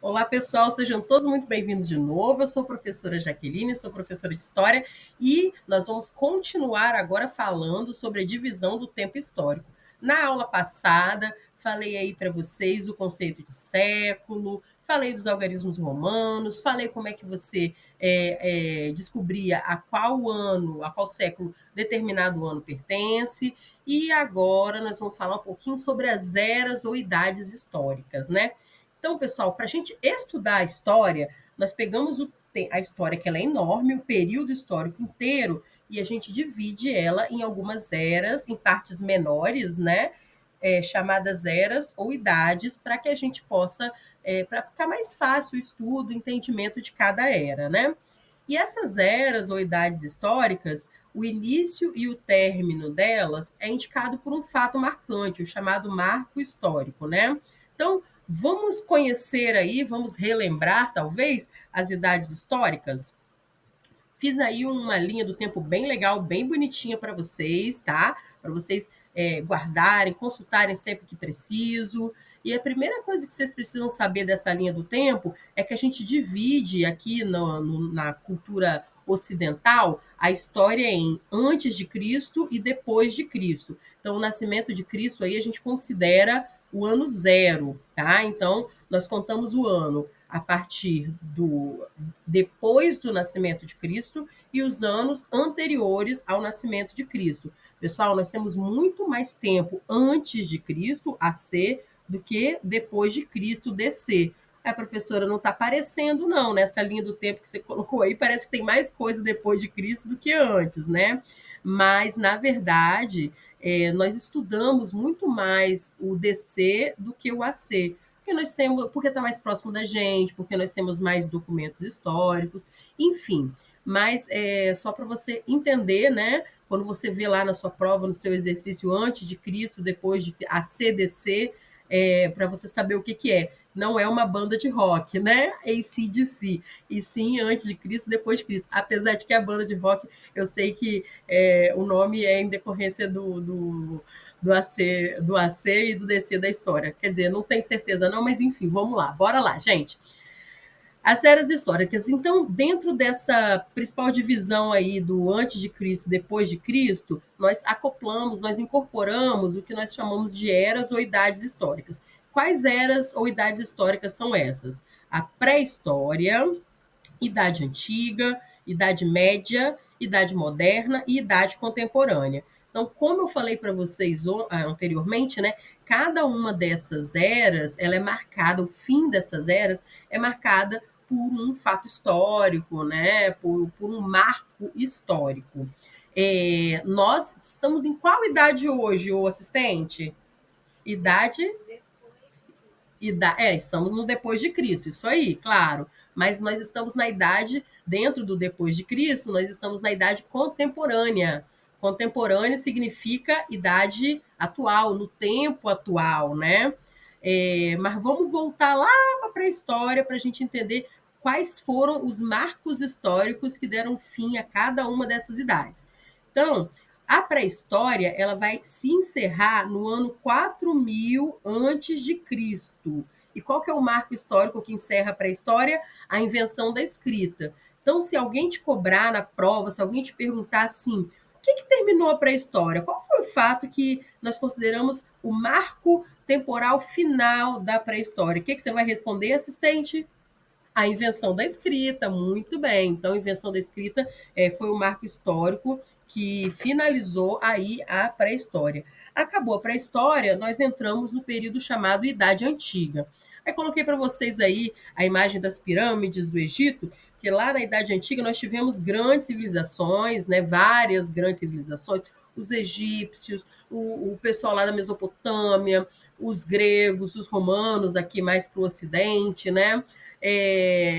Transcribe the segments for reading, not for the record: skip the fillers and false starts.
Olá, pessoal, sejam todos muito bem-vindos de novo. Eu sou a professora Jaqueline, sou professora de História e nós vamos continuar agora falando sobre a divisão do tempo histórico. Na aula passada, falei aí para vocês o conceito de século, falei dos algarismos romanos, falei como é que você descobria a qual ano, a qual século determinado ano pertence, e agora nós vamos falar um pouquinho sobre as eras ou idades históricas, né? Então, pessoal, para a gente estudar a história, nós pegamos a história, que ela é enorme, o período histórico inteiro, e a gente divide ela em algumas eras, em partes menores, né? Chamadas eras ou idades, para que a gente possa, para ficar mais fácil o estudo, o entendimento de cada era, né? E essas eras ou idades históricas, o início e o término delas é indicado por um fato marcante, o chamado marco histórico, né? Então, vamos conhecer aí, vamos relembrar, talvez, as idades históricas. Fiz aí uma linha do tempo bem legal, bem bonitinha para vocês, tá? Para vocês guardarem, consultarem sempre que preciso. E a primeira coisa que vocês precisam saber dessa linha do tempo é que a gente divide aqui na cultura ocidental a história em antes de Cristo e depois de Cristo. Então, o nascimento de Cristo aí a gente considera o ano zero, tá? Então, nós contamos o ano a partir do depois do nascimento de Cristo e os anos anteriores ao nascimento de Cristo. Pessoal, nós temos muito mais tempo antes de Cristo, AC, do que depois de Cristo, DC. A professora não está aparecendo, não, nessa linha do tempo que você colocou aí, parece que tem mais coisa depois de Cristo do que antes, né? Mas, na verdade, nós estudamos muito mais o DC do que o AC, porque está mais próximo da gente, porque nós temos mais documentos históricos, enfim. Mas só para você entender, né? Quando você vê lá na sua prova, no seu exercício antes de Cristo, depois de a CDC, para você saber o que, que é. Não é uma banda de rock, né? AC/DC. E sim, antes de Cristo, depois de Cristo. Apesar de que a banda de rock, eu sei que o nome é em decorrência do AC e do DC da história. Quer dizer, não tenho certeza não, mas enfim, vamos lá. Bora lá, gente. As eras históricas. Então, dentro dessa principal divisão aí do antes de Cristo, depois de Cristo, nós acoplamos, nós incorporamos o que nós chamamos de eras ou idades históricas. Quais eras ou idades históricas são essas? A pré-história, idade antiga, idade média, idade moderna e idade contemporânea. Então, como eu falei para vocês anteriormente, né, cada uma dessas eras, ela é marcada, o fim dessas eras é marcada por um fato histórico, né, por um marco histórico. Nós estamos em qual idade hoje, o assistente? Idade estamos no depois de Cristo, isso aí, claro. Mas nós estamos na idade, dentro do depois de Cristo, nós estamos na idade contemporânea. Contemporânea significa idade atual, no tempo atual, né? Mas vamos voltar lá para a pré-história para a gente entender quais foram os marcos históricos que deram fim a cada uma dessas idades. Então, a pré-história ela vai se encerrar no ano 4000 antes de Cristo. E qual que é o marco histórico que encerra a pré-história? A invenção da escrita. Então, se alguém te cobrar na prova, se alguém te perguntar assim, o que terminou a pré-história? Qual foi o fato que nós consideramos o marco temporal final da pré-história? O que você vai responder, assistente? A invenção da escrita, muito bem. Então, a invenção da escrita foi um marco histórico que finalizou aí a pré-história. Acabou a pré-história, nós entramos no período chamado Idade Antiga. Aí coloquei para vocês aí a imagem das pirâmides do Egito, que lá na Idade Antiga nós tivemos grandes civilizações, né, várias grandes civilizações, os egípcios, o pessoal lá da Mesopotâmia, os gregos, os romanos aqui mais para o ocidente, né?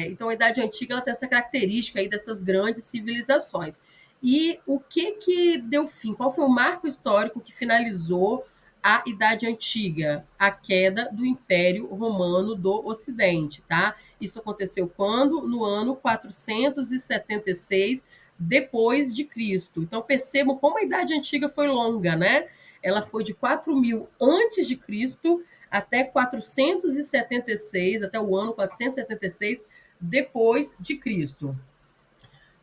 Então, a Idade Antiga ela tem essa característica aí dessas grandes civilizações. E o que deu fim? Qual foi o marco histórico que finalizou a Idade Antiga? A queda do Império Romano do Ocidente, tá? Isso aconteceu quando? No ano 476 depois de Cristo. Então, percebam como a Idade Antiga foi longa, né? Ela foi de 4000 antes de Cristo até 476, até o ano 476 depois de Cristo.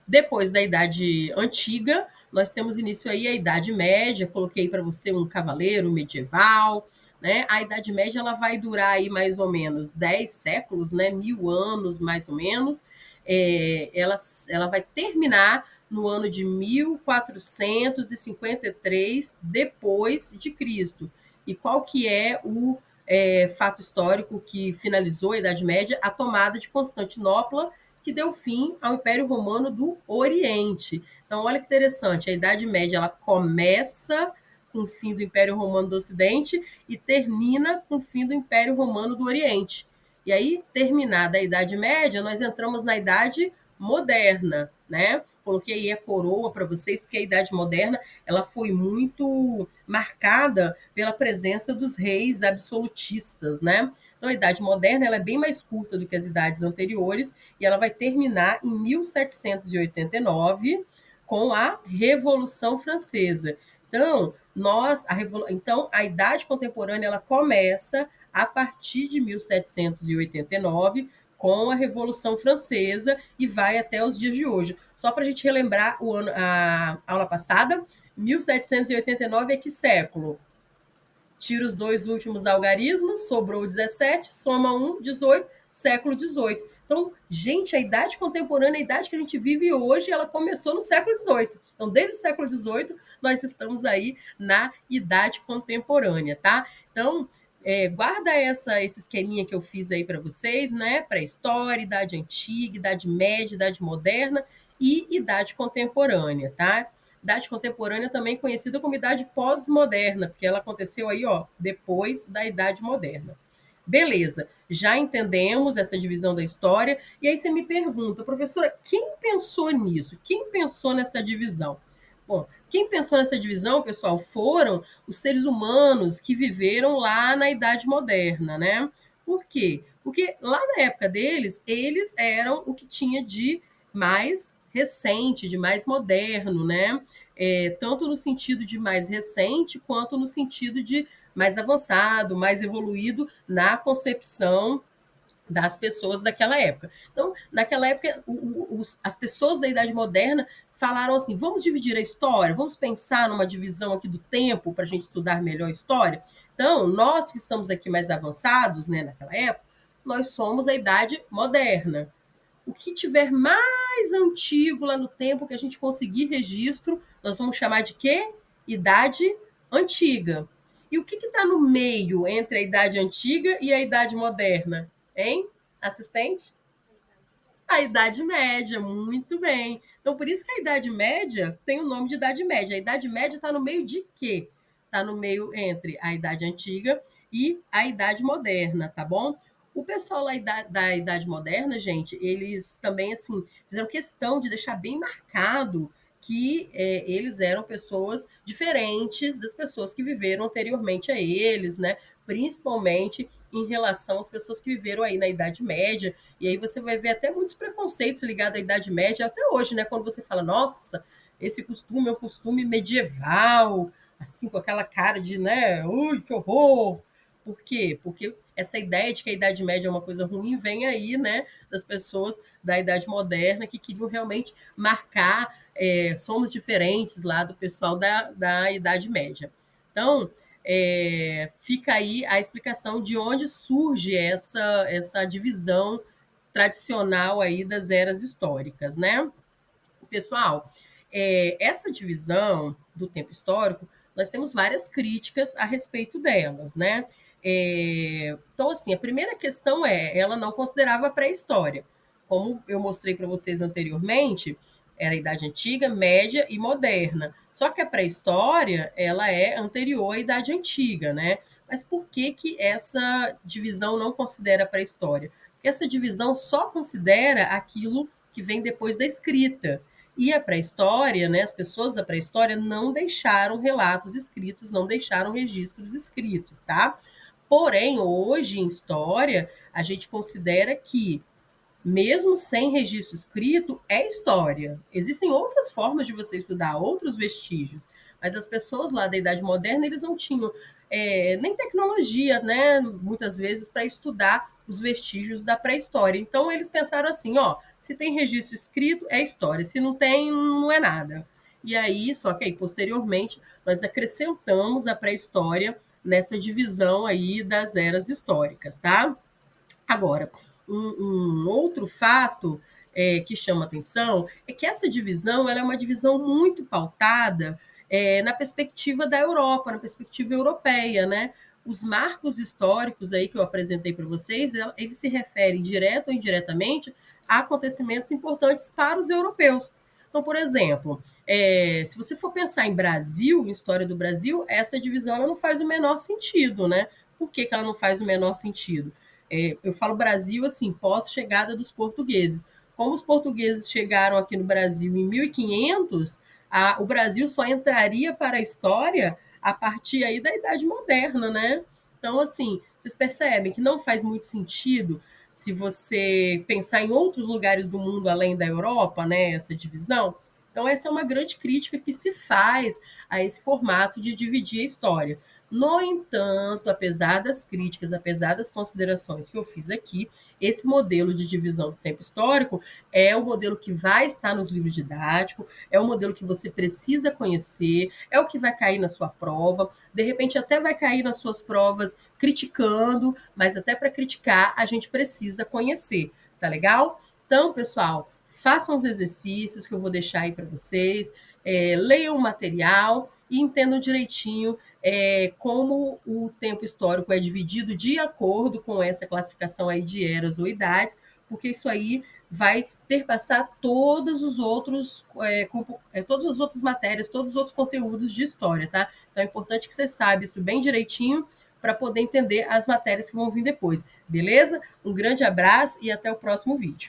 Depois da Idade Antiga, nós temos início aí a Idade Média, coloquei para você um cavaleiro medieval, né? A Idade Média ela vai durar aí mais ou menos 10 séculos, né? 1000 anos mais ou menos. Ela vai terminar no ano de 1453 depois de Cristo. E qual que é o fato histórico que finalizou a Idade Média? A tomada de Constantinopla, que deu fim ao Império Romano do Oriente. Então, olha que interessante, a Idade Média ela começa com o fim do Império Romano do Ocidente e termina com o fim do Império Romano do Oriente. E aí, terminada a Idade Média, nós entramos na Idade Moderna, né? Coloquei aí a coroa para vocês, porque a Idade Moderna ela foi muito marcada pela presença dos reis absolutistas, né? Então, a Idade Moderna ela é bem mais curta do que as idades anteriores e ela vai terminar em 1789 com a Revolução Francesa. Então, a Idade Contemporânea ela começa a partir de 1789 com a Revolução Francesa e vai até os dias de hoje. Só para a gente relembrar a aula passada, 1789 é que século? Tira os dois últimos algarismos, sobrou 17, soma 1, 18, século 18. Então, gente, a idade contemporânea, a idade que a gente vive hoje, ela começou no século 18. Então, desde o século 18, nós estamos aí na idade contemporânea, tá? Então, guarda esse esqueminha que eu fiz aí para vocês, né? Pré-história, idade antiga, idade média, idade moderna e idade contemporânea, tá? Idade contemporânea também conhecida como idade pós-moderna, porque ela aconteceu aí, ó, depois da idade moderna. Beleza, já entendemos essa divisão da história, e aí você me pergunta, professora, quem pensou nisso? Quem pensou nessa divisão? Bom, quem pensou nessa divisão, pessoal, foram os seres humanos que viveram lá na Idade Moderna, né? Por quê? Porque lá na época deles, eles eram o que tinha de mais recente, de mais moderno, né? Tanto no sentido de mais recente, quanto no sentido de mais avançado, mais evoluído na concepção das pessoas daquela época. Então, naquela época, as pessoas da Idade Moderna falaram assim: vamos dividir a história, vamos pensar numa divisão aqui do tempo para a gente estudar melhor a história. Então, nós que estamos aqui mais avançados, né, naquela época, nós somos a Idade Moderna. O que tiver mais antigo lá no tempo que a gente conseguir registro, nós vamos chamar de quê? Idade Antiga. E o que está no meio entre a Idade Antiga e a Idade Moderna? Hein, assistente? A Idade Média, muito bem. Então, por isso que a Idade Média tem o nome de Idade Média. A Idade Média está no meio de quê? Está no meio entre a Idade Antiga e a Idade Moderna, tá bom? O pessoal lá da Idade Moderna, gente, eles também, assim, fizeram questão de deixar bem marcado que eles eram pessoas diferentes das pessoas que viveram anteriormente a eles, né? Principalmente em relação às pessoas que viveram aí na Idade Média. E aí você vai ver até muitos preconceitos ligados à Idade Média, até hoje, né? Quando você fala, nossa, esse costume é um costume medieval, assim, com aquela cara de, né, ui, que horror. Por quê? Porque essa ideia de que a Idade Média é uma coisa ruim vem aí, né, das pessoas da Idade Moderna que queriam realmente marcar somos diferentes lá do pessoal da Idade Média. Então, fica aí a explicação de onde surge essa divisão tradicional aí das eras históricas, né? Pessoal, essa divisão do tempo histórico, nós temos várias críticas a respeito delas, né? Então, assim, a primeira questão ela não considerava a pré-história. Como eu mostrei para vocês anteriormente, era a Idade Antiga, Média e Moderna. Só que a pré-história, ela é anterior à Idade Antiga, né? Mas por que que essa divisão não considera a pré-história? Porque essa divisão só considera aquilo que vem depois da escrita. E a pré-história, né, as pessoas da pré-história não deixaram relatos escritos, não deixaram registros escritos, tá? Porém, hoje em história, a gente considera que mesmo sem registro escrito, é história. Existem outras formas de você estudar, outros vestígios, mas as pessoas lá da Idade Moderna, eles não tinham nem tecnologia, né? Muitas vezes para estudar os vestígios da pré-história. Então eles pensaram assim, ó, se tem registro escrito é história, se não tem não é nada. E aí, só que aí posteriormente nós acrescentamos a pré-história nessa divisão aí das eras históricas, tá? Agora, um outro fato que chama atenção é que essa divisão ela é uma divisão muito pautada na perspectiva da Europa, na perspectiva europeia, né? Os marcos históricos aí que eu apresentei para vocês, eles se referem direto ou indiretamente a acontecimentos importantes para os europeus. Então, por exemplo, se você for pensar em Brasil, em história do Brasil, essa divisão ela não faz o menor sentido, né? Por que ela não faz o menor sentido? Eu falo Brasil assim, pós-chegada dos portugueses. Como os portugueses chegaram aqui no Brasil em 1500, o Brasil só entraria para a história a partir aí da Idade Moderna, né? Então, assim, vocês percebem que não faz muito sentido se você pensar em outros lugares do mundo além da Europa, né, essa divisão. Então, essa é uma grande crítica que se faz a esse formato de dividir a história. No entanto, apesar das críticas, apesar das considerações que eu fiz aqui, esse modelo de divisão do tempo histórico é o modelo que vai estar nos livros didáticos, é o modelo que você precisa conhecer, é o que vai cair na sua prova, de repente até vai cair nas suas provas criticando, mas até para criticar a gente precisa conhecer, tá legal? Então, pessoal, façam os exercícios que eu vou deixar aí para vocês, leiam o material e entendam direitinho como o tempo histórico é dividido de acordo com essa classificação aí de eras ou idades, porque isso aí vai perpassar todos os outros, todas as outras matérias, todos os outros conteúdos de história, tá? Então é importante que você saiba isso bem direitinho para poder entender as matérias que vão vir depois, beleza? Um grande abraço e até o próximo vídeo.